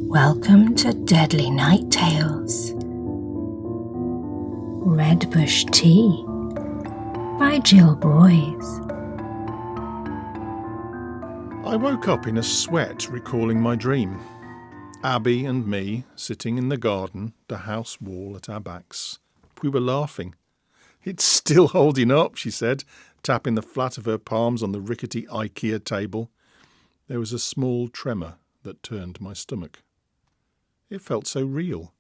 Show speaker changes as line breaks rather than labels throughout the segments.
Welcome to Deadly Night Tales. Redbush Tea by Jill Boys.
I woke up in a sweat recalling my dream. Abby and me sitting in the garden, the house wall at our backs. We were laughing. "It's still holding up," she said, tapping the flat of her palms on the rickety IKEA table. There was a small tremor that turned my stomach. It felt so real,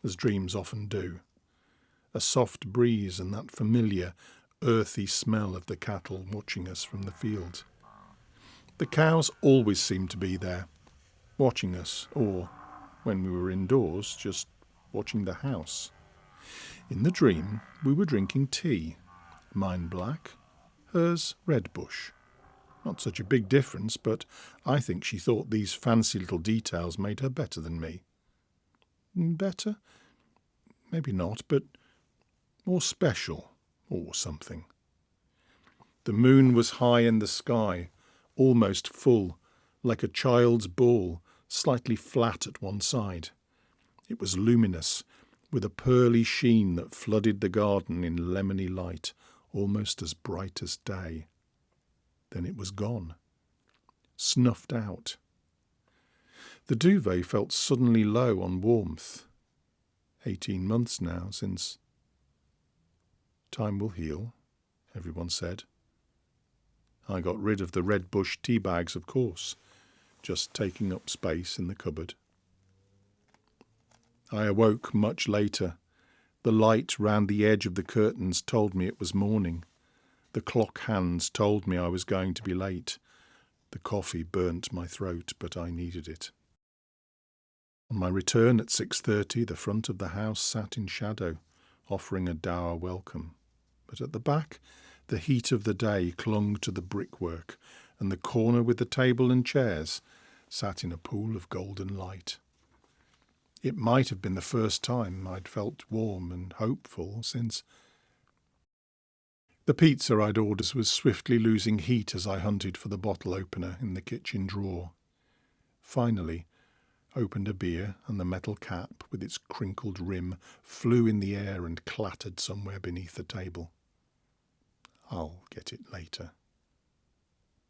as dreams often do. A soft breeze and that familiar, earthy smell of the cattle watching us from the field. The cows always seemed to be there, watching us, or, when we were indoors, just watching the house. In the dream, we were drinking tea, mine black, hers Redbush. Not such a big difference, but I think she thought these fancy little details made her better than me. Better? Maybe not, but more special, or something. The moon was high in the sky, almost full, like a child's ball, slightly flat at one side. It was luminous, with a pearly sheen that flooded the garden in lemony light, almost as bright as day. Then it was gone, snuffed out. The duvet felt suddenly low on warmth. 18 months now since... Time will heal, everyone said. I got rid of the Redbush tea bags, of course, just taking up space in the cupboard. I awoke much later. The light round the edge of the curtains told me it was morning. The clock hands told me I was going to be late. The coffee burnt my throat, but I needed it. On my return at 6:30, the front of the house sat in shadow, offering a dour welcome. But at the back, the heat of the day clung to the brickwork, and the corner with the table and chairs sat in a pool of golden light. It might have been the first time I'd felt warm and hopeful since... The pizza I'd ordered was swiftly losing heat as I hunted for the bottle opener in the kitchen drawer. Finally, opened a beer, and the metal cap with its crinkled rim flew in the air and clattered somewhere beneath the table. I'll get it later.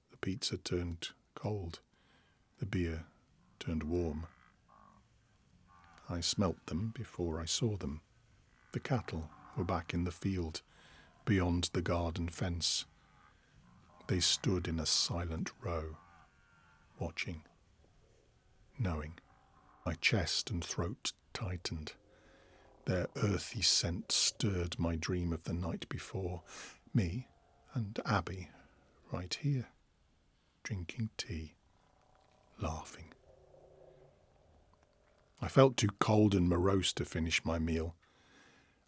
The pizza turned cold. The beer turned warm. I smelt them before I saw them. The cattle were back in the field, beyond the garden fence. They stood in a silent row, watching, knowing. My chest and throat tightened. Their earthy scent stirred my dream of the night before. Me and Abby, right here, drinking tea, laughing. I felt too cold and morose to finish my meal.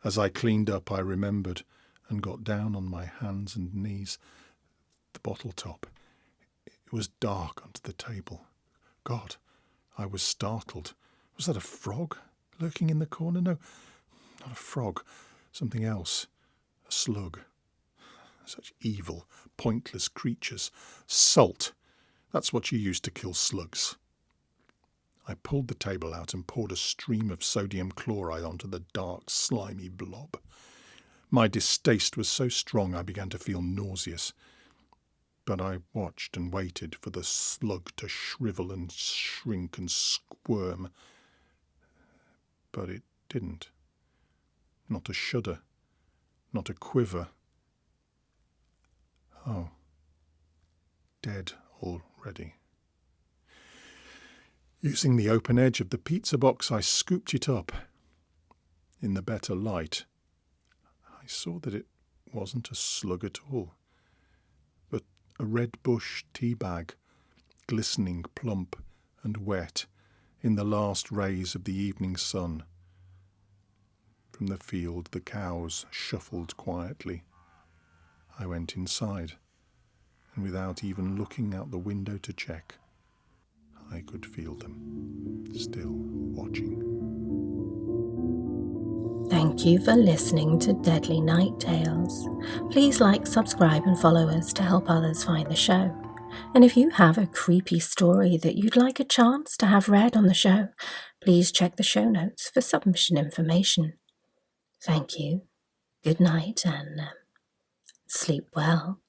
As I cleaned up, I remembered and got down on my hands and knees. The bottle top. It was dark under the table. God, I was startled. Was that a frog lurking in the corner? No, not a frog. Something else. A slug. Such evil, pointless creatures. Salt. That's what you use to kill slugs. I pulled the table out and poured a stream of sodium chloride onto the dark, slimy blob. My distaste was so strong I began to feel nauseous. But I watched and waited for the slug to shrivel and shrink and squirm. But it didn't. Not a shudder. Not a quiver. Oh. Dead already. Using the open edge of the pizza box, I scooped it up. In the better light, I saw that it wasn't a slug at all, but a Redbush tea bag, glistening plump and wet in the last rays of the evening sun. From the field, the cows shuffled quietly. I went inside, and without even looking out the window to check, I could feel them, still watching.
Thank you for listening to Deadly Night Tales. Please like, subscribe and follow us to help others find the show. And if you have a creepy story that you'd like a chance to have read on the show, please check the show notes for submission information. Thank you, good night, and sleep well.